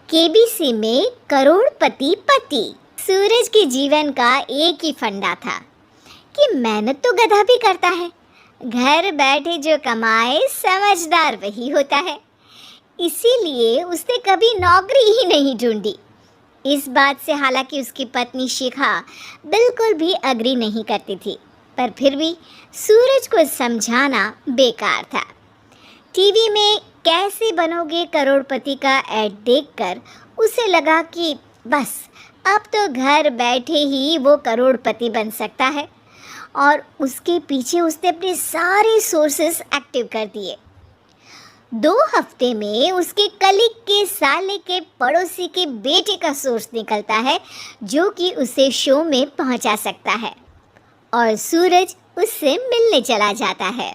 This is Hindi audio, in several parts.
केबीसी में करोड़पति पति। सूरज के जीवन का एक ही फंडा था कि मेहनत तो गधा भी करता है, घर बैठे जो कमाए समझदार वही होता है। इसीलिए उसने कभी नौकरी ही नहीं ढूंढी। इस बात से हालांकि उसकी पत्नी शिखा बिल्कुल भी अग्री नहीं करती थी, पर फिर भी सूरज को समझाना बेकार था। टीवी में कैसे बनोगे करोड़पति का ऐड देखकर उसे लगा कि बस अब तो घर बैठे ही वो करोड़पति बन सकता है, और उसके पीछे उसने अपने सारे सोर्सेस एक्टिव कर दिए। 2 हफ्ते में उसके कलीग के साले के पड़ोसी के बेटे का सोर्स निकलता है जो कि उसे शो में पहुंचा सकता है, और सूरज उससे मिलने चला जाता है।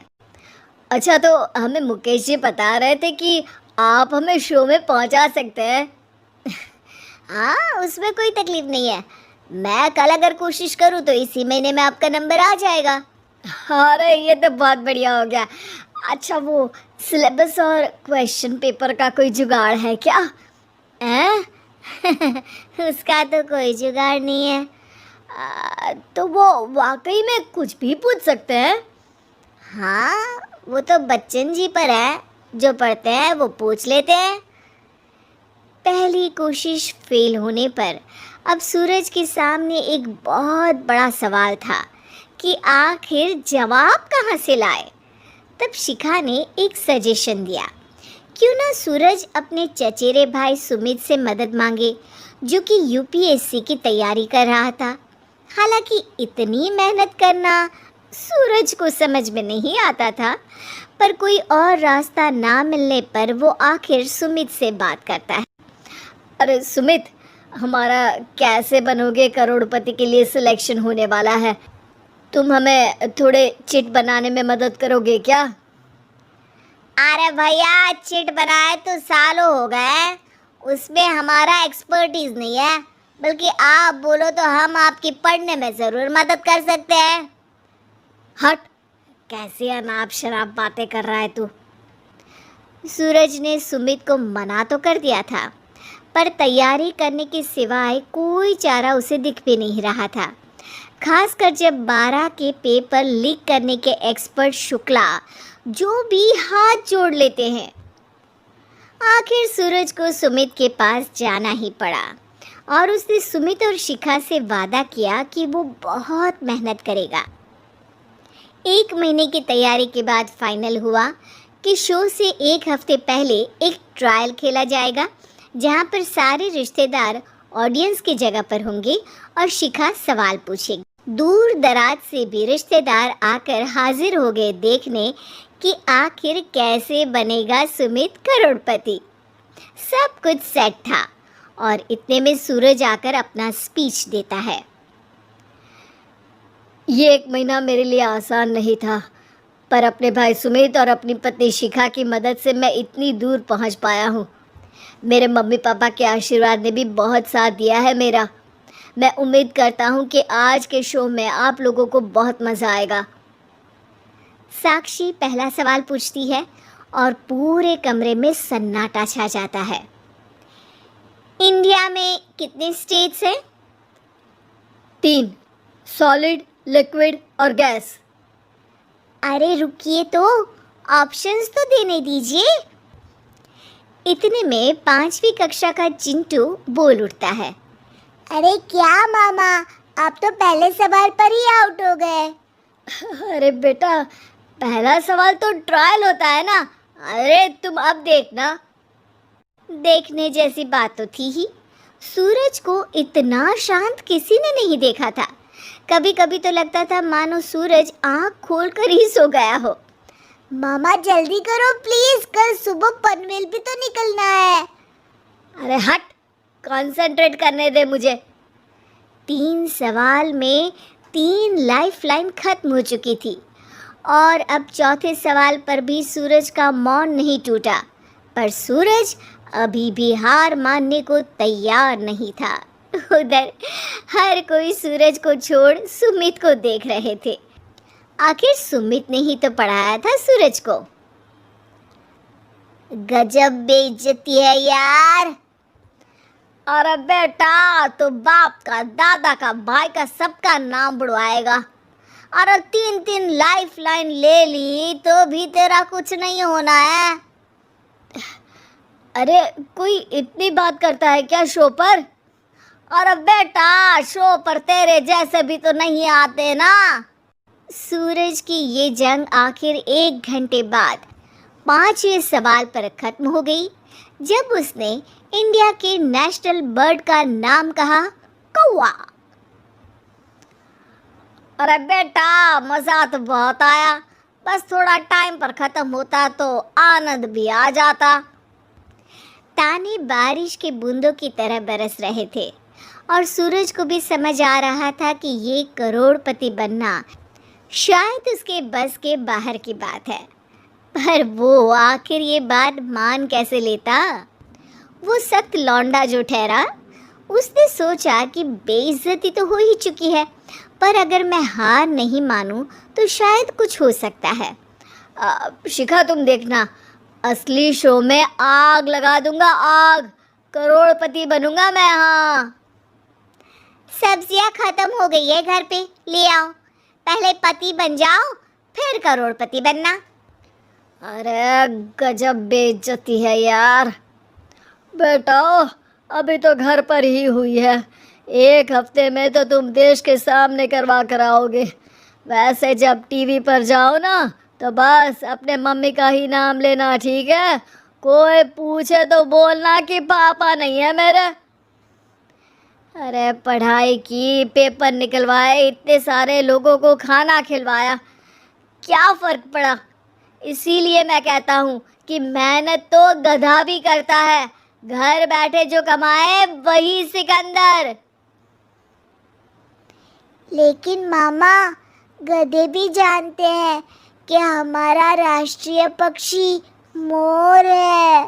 अच्छा, तो हमें मुकेश जी बता रहे थे कि आप हमें शो में पहुंचा सकते हैं। हाँ, उसमें कोई तकलीफ नहीं है। मैं कल अगर कोशिश करूँ तो इसी महीने में आपका नंबर आ जाएगा। अरे ये तो बहुत बढ़िया हो गया। अच्छा, वो सिलेबस और क्वेश्चन पेपर का कोई जुगाड़ है क्या? उसका तो कोई जुगाड़ नहीं है। तो वो वाकई में कुछ भी पूछ सकते हैं? हाँ, वो तो बच्चन जी पर है, जो पढ़ते हैं वो पूछ लेते हैं। पहली कोशिश फेल होने पर अब सूरज के सामने एक बहुत बड़ा सवाल था कि आखिर जवाब कहाँ से लाए। तब शिखा ने एक सजेशन दिया, क्यों ना सूरज अपने चचेरे भाई सुमित से मदद मांगे, जो कि यूपीएससी की तैयारी कर रहा था। हालांकि इतनी मेहनत करना सूरज को समझ में नहीं आता था, पर कोई और रास्ता ना मिलने पर वो आखिर सुमित से बात करता है। अरे सुमित, हमारा कैसे बनोगे करोड़पति के लिए सिलेक्शन होने वाला है, तुम हमें थोड़े चिट बनाने में मदद करोगे क्या? अरे भैया, चिट बनाए तो सालों हो गए, उसमें हमारा एक्सपर्टीज नहीं है, बल्कि आप बोलो तो हम आपकी पढ़ने में ज़रूर मदद कर सकते हैं। हट, कैसे अनाप शराब बातें कर रहा है तू? सूरज ने सुमित को मना तो कर दिया था, पर तैयारी करने के सिवाय कोई चारा उसे दिख भी नहीं रहा था, खासकर जब 12 के पेपर लीक करने के एक्सपर्ट शुक्ला जो भी हाथ जोड़ लेते हैं। आखिर सूरज को सुमित के पास जाना ही पड़ा, और उसने सुमित और शिखा से वादा किया कि वो बहुत मेहनत करेगा। 1 महीने की तैयारी के बाद फाइनल हुआ कि शो से 1 हफ्ते पहले एक ट्रायल खेला जाएगा, जहां पर सारे रिश्तेदार ऑडियंस की जगह पर होंगे और शिखा सवाल पूछेगी। दूर दराज से भी रिश्तेदार आकर हाजिर हो गए देखने कि आखिर कैसे बनेगा सुमित करोड़पति। सब कुछ सेट था, और इतने में सूरज आकर अपना स्पीच देता है। ये 1 महीना मेरे लिए आसान नहीं था, पर अपने भाई सुमित और अपनी पत्नी शिखा की मदद से मैं इतनी दूर पहुंच पाया हूँ। मेरे मम्मी पापा के आशीर्वाद ने भी बहुत साथ दिया है मेरा। मैं उम्मीद करता हूँ कि आज के शो में आप लोगों को बहुत मज़ा आएगा। साक्षी पहला सवाल पूछती है और पूरे कमरे में सन्नाटा छा जाता है। इंडिया में कितने स्टेट्स हैं? 3, सॉलिड, लिक्विड और गैस। अरे रुकिए, तो ऑप्शंस तो देने दीजिए। इतने में 5वीं कक्षा का चिंटू बोल उठता है। अरे क्या मामा, आप तो पहले सवाल पर ही आउट हो गए। अरे बेटा, पहला सवाल तो ट्रायल होता है ना। अरे तुम अब देखना। देखने जैसी बात तो थी ही। सूरज को इतना शांत किसी ने नहीं देखा था। कभी कभी तो लगता था मानो सूरज आँख खोलकर ही सो गया हो। मामा जल्दी करो प्लीज, कल सुबह पनवेल भी तो निकलना है। अरे हट, कंसंट्रेट करने दे मुझे। 3 सवाल में 3 लाइफलाइन खत्म हो चुकी थी, और अब चौथे सवाल पर भी सूरज का मौन नहीं टूटा। पर सूरज अभी भी हार मानने को तैयार नहीं था। उधर हर कोई सूरज को छोड़ सुमित को देख रहे थे। आखिर सुमित ने ही तो पढ़ाया था सूरज को। गजब बेइज्जती है यार। अरे बेटा, तो बाप का, दादा का, भाई का, सबका नाम बुड़वाएगा। अरे 3-3 लाइफ लाइन ले ली तो भी तेरा कुछ नहीं होना है। अरे कोई इतनी बात करता है क्या शो पर? अरे बेटा, शो पर तेरे जैसे भी तो नहीं आते ना। सूरज की ये जंग आखिर 1 घंटे बाद 5वें सवाल पर खत्म हो गई, जब उसने इंडिया के नेशनल बर्ड का नाम कहा, कौवा। अरे बेटा, मज़ा तो बहुत आया, बस थोड़ा टाइम पर ख़त्म होता तो आनंद भी आ जाता। ताने बारिश के बूंदों की तरह बरस रहे थे और सूरज को भी समझ आ रहा था कि ये करोड़पति बनना शायद उसके बस के बाहर की बात है। पर वो आखिर ये बात मान कैसे लेता? वो सख्त लौंडा जो ठहरा, उसने सोचा कि बेइज्जती तो हो ही चुकी है, पर अगर मैं हार नहीं मानूं तो शायद कुछ हो सकता है। शिखा, तुम देखना, असली शो में आग लगा दूंगा, आग, करोड़पति बनूंगा मैं। हाँ, सब्जियां खत्म हो गई है घर पे, ले आओ। पहले पति बन जाओ, फिर करोड़पति बनना। अरे गजब बेइज्जती है यार। बेटा, अभी तो घर पर ही हुई है, 1 हफ्ते में तो तुम देश के सामने करवा कर आओगे। वैसे जब टीवी पर जाओ ना, तो बस अपने मम्मी का ही नाम लेना, ठीक है? कोई पूछे तो बोलना कि पापा नहीं है मेरे। अरे पढ़ाई की, पेपर निकलवाए, इतने सारे लोगों को खाना खिलवाया, क्या फ़र्क पड़ा? इसीलिए मैं कहता हूँ कि मेहनत तो गधा भी करता है, घर बैठे जो कमाए वही सिकंदर। लेकिन मामा, गधे भी जानते हैं कि हमारा राष्ट्रीय पक्षी मोर है।